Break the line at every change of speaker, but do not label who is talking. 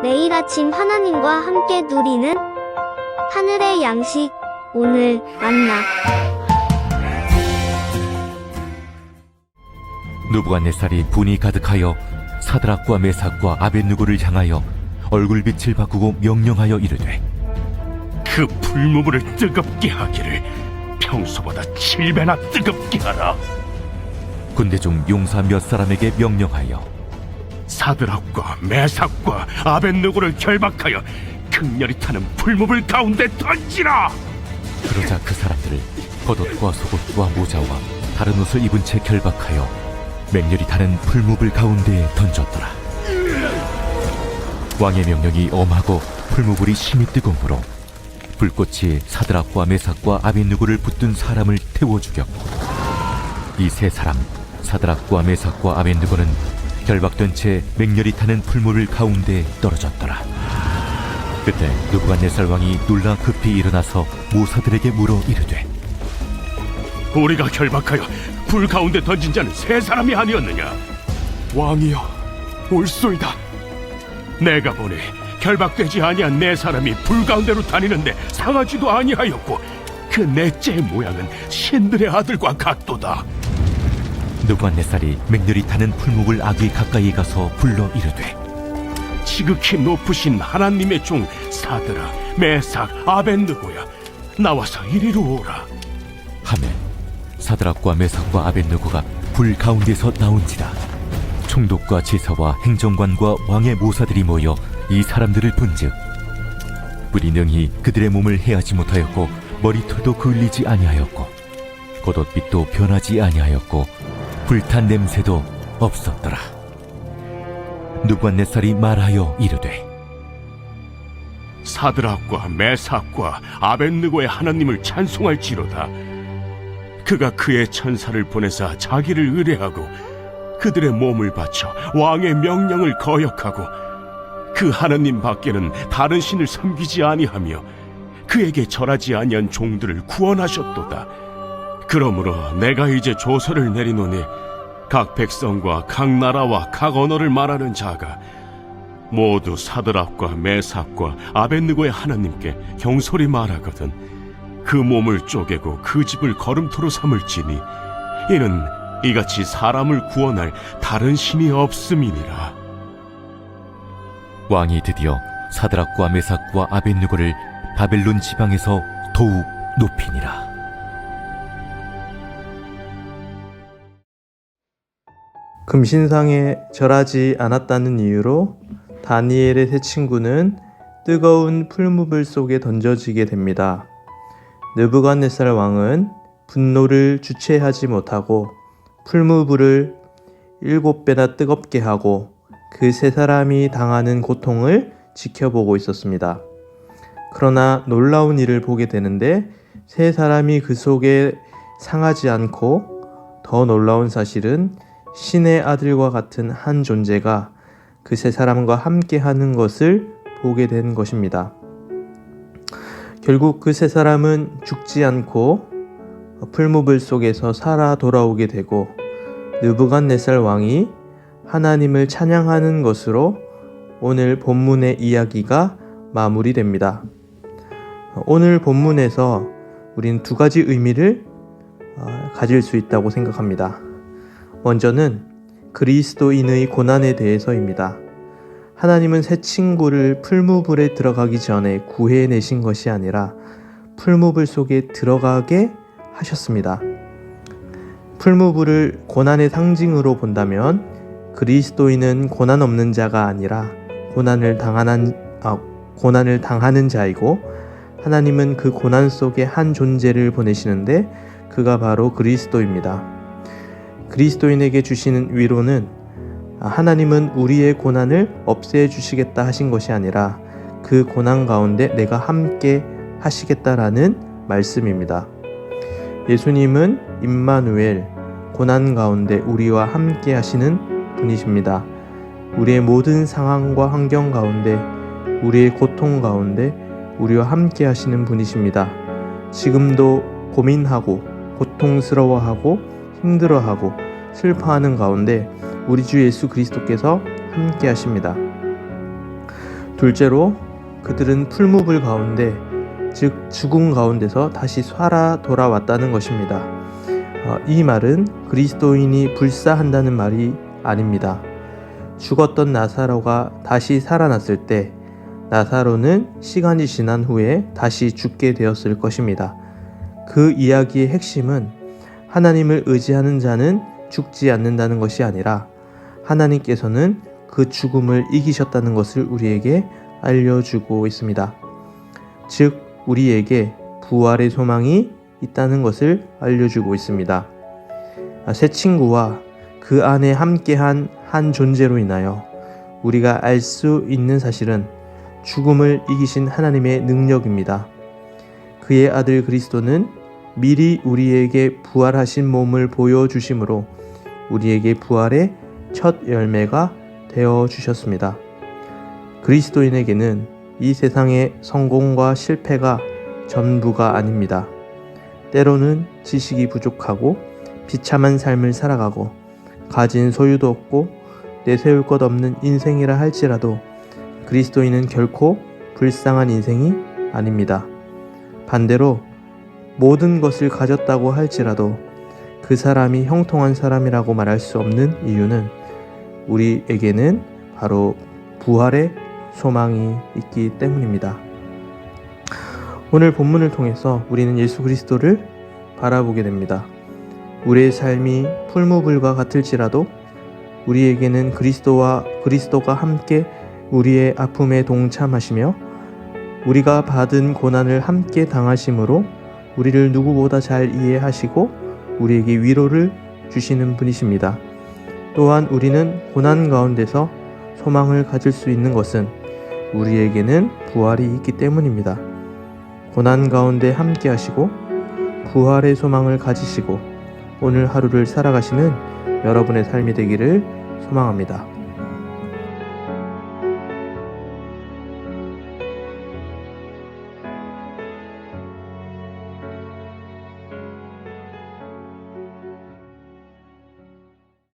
매일 아침 하나님과 함께 누리는 하늘의 양식, 오늘 만나.
느부갓네살이 분이 가득하여 사드락과 메삭과 아벳느고를 향하여 얼굴빛을 바꾸고 명령하여 이르되,
그 풀무불을 뜨겁게 하기를 평소보다 7배나 뜨겁게 하라.
군대 중 용사 몇 사람에게 명령하여
사드락과 메삭과 아벳느고를 결박하여 극렬히 타는 풀무불 가운데 던지라.
그러자 그 사람들을 겉옷과 속옷과 모자와 다른 옷을 입은 채 결박하여 맹렬히 타는 풀무불 가운데에 던졌더라. 왕의 명령이 엄하고 풀무불이 심히 뜨거우므로 불꽃이 사드락과 메삭과 아벳느고를 붙든 사람을 태워 죽였고, 이 세 사람 사드락과 메삭과 아벳느고는 결박된 채 맹렬히 타는 풀무불 가운데에 떨어졌더라. 그때 느부갓네살 왕이 놀라 급히 일어나서 모사들에게 물어 이르되,
우리가 결박하여 불 가운데 던진 자는 세 사람이 아니었느냐? 왕이여, 옳소이다. 내가 보니 결박되지 아니한 네 사람이 불 가운데로 다니는데 상하지도 아니하였고, 그 넷째 모양은 신들의 아들과 같도다.
느부갓네살이 맹렬히 타는 풀무불 아귀 가까이 가서 불러 이르되,
지극히 높으신 하나님의 종 사드락, 메삭, 아벳느고야, 나와서 이리로 오라.
하매 사드락과 메삭과 아벳느고가 불 가운데서 나온지라. 총독과 제사와 행정관과 왕의 모사들이 모여 이 사람들을 본즉 불이 능히 그들의 몸을 해하지 못하였고, 머리털도 그을리지 아니하였고, 겉옷빛도 변하지 아니하였고, 불탄 냄새도 없었더라. 느부갓네살이 말하여 이르되,
사드락과 메삭과 아벳느고의 하나님을 찬송할지로다. 그가 그의 천사를 보내사 자기를 의뢰하고 그들의 몸을 바쳐 왕의 명령을 거역하고 그 하나님 밖에는 다른 신을 섬기지 아니하며 그에게 절하지 아니한 종들을 구원하셨도다. 그러므로 내가 이제 조서를 내리노니 각 백성과 각 나라와 각 언어를 말하는 자가 모두 사드락과 메삭과 아벳느고의 하나님께 경솔히 말하거든 그 몸을 쪼개고 그 집을 거름토로 삼을지니 이는 이같이 사람을 구원할 다른 신이 없음이니라.
왕이 드디어 사드락과 메삭과 아벳느고를 바벨론 지방에서 더욱 높이니라.
금신상에 절하지 않았다는 이유로 다니엘의 세 친구는 뜨거운 풀무불 속에 던져지게 됩니다. 느부갓네살 왕은 분노를 주체하지 못하고 풀무불을 7배나 뜨겁게 하고 그 세 사람이 당하는 고통을 지켜보고 있었습니다. 그러나 놀라운 일을 보게 되는데 세 사람이 그 속에 상하지 않고, 더 놀라운 사실은 신의 아들과 같은 한 존재가 그 세 사람과 함께 하는 것을 보게 된 것입니다. 결국 그 세 사람은 죽지 않고 풀무불 속에서 살아 돌아오게 되고, 느부갓네살 왕이 하나님을 찬양하는 것으로 오늘 본문의 이야기가 마무리됩니다. 오늘 본문에서 우린 두 가지 의미를 가질 수 있다고 생각합니다. 먼저는 그리스도인의 고난에 대해서입니다. 하나님은 새 친구를 풀무불에 들어가기 전에 구해내신 것이 아니라 풀무불 속에 들어가게 하셨습니다. 풀무불을 고난의 상징으로 본다면 그리스도인은 고난 없는 자가 아니라 고난을 당하는 자이고, 하나님은 그 고난 속에 한 존재를 보내시는데 그가 바로 그리스도입니다. 그리스도인에게 주시는 위로는 하나님은 우리의 고난을 없애주시겠다 하신 것이 아니라 그 고난 가운데 내가 함께 하시겠다라는 말씀입니다. 예수님은 임마누엘, 고난 가운데 우리와 함께 하시는 분이십니다. 우리의 모든 상황과 환경 가운데, 우리의 고통 가운데 우리와 함께 하시는 분이십니다. 지금도 고민하고 고통스러워하고 힘들어하고 슬퍼하는 가운데 우리 주 예수 그리스도께서 함께 하십니다. 둘째로 그들은 풀무불 가운데, 즉 죽음 가운데서 다시 살아 돌아왔다는 것입니다. 이 말은 그리스도인이 불사한다는 말이 아닙니다. 죽었던 나사로가 다시 살아났을 때 나사로는 시간이 지난 후에 다시 죽게 되었을 것입니다. 그 이야기의 핵심은 하나님을 의지하는 자는 죽지 않는다는 것이 아니라 하나님께서는 그 죽음을 이기셨다는 것을 우리에게 알려주고 있습니다. 즉 우리에게 부활의 소망이 있다는 것을 알려주고 있습니다. 새 친구와 그 안에 함께한 한 존재로 인하여 우리가 알 수 있는 사실은 죽음을 이기신 하나님의 능력입니다. 그의 아들 그리스도는 미리 우리에게 부활하신 몸을 보여주심으로 우리에게 부활의 첫 열매가 되어주셨습니다. 그리스도인에게는 이 세상의 성공과 실패가 전부가 아닙니다. 때로는 지식이 부족하고 비참한 삶을 살아가고 가진 소유도 없고 내세울 것 없는 인생이라 할지라도 그리스도인은 결코 불쌍한 인생이 아닙니다. 반대로 모든 것을 가졌다고 할지라도 그 사람이 형통한 사람이라고 말할 수 없는 이유는 우리에게는 바로 부활의 소망이 있기 때문입니다. 오늘 본문을 통해서 우리는 예수 그리스도를 바라보게 됩니다. 우리의 삶이 풀무불과 같을지라도 우리에게는 그리스도가 함께 우리의 아픔에 동참하시며 우리가 받은 고난을 함께 당하심으로 우리를 누구보다 잘 이해하시고 우리에게 위로를 주시는 분이십니다. 또한 우리는 고난 가운데서 소망을 가질 수 있는 것은 우리에게는 부활이 있기 때문입니다. 고난 가운데 함께 하시고 부활의 소망을 가지시고 오늘 하루를 살아가시는 여러분의 삶이 되기를 소망합니다.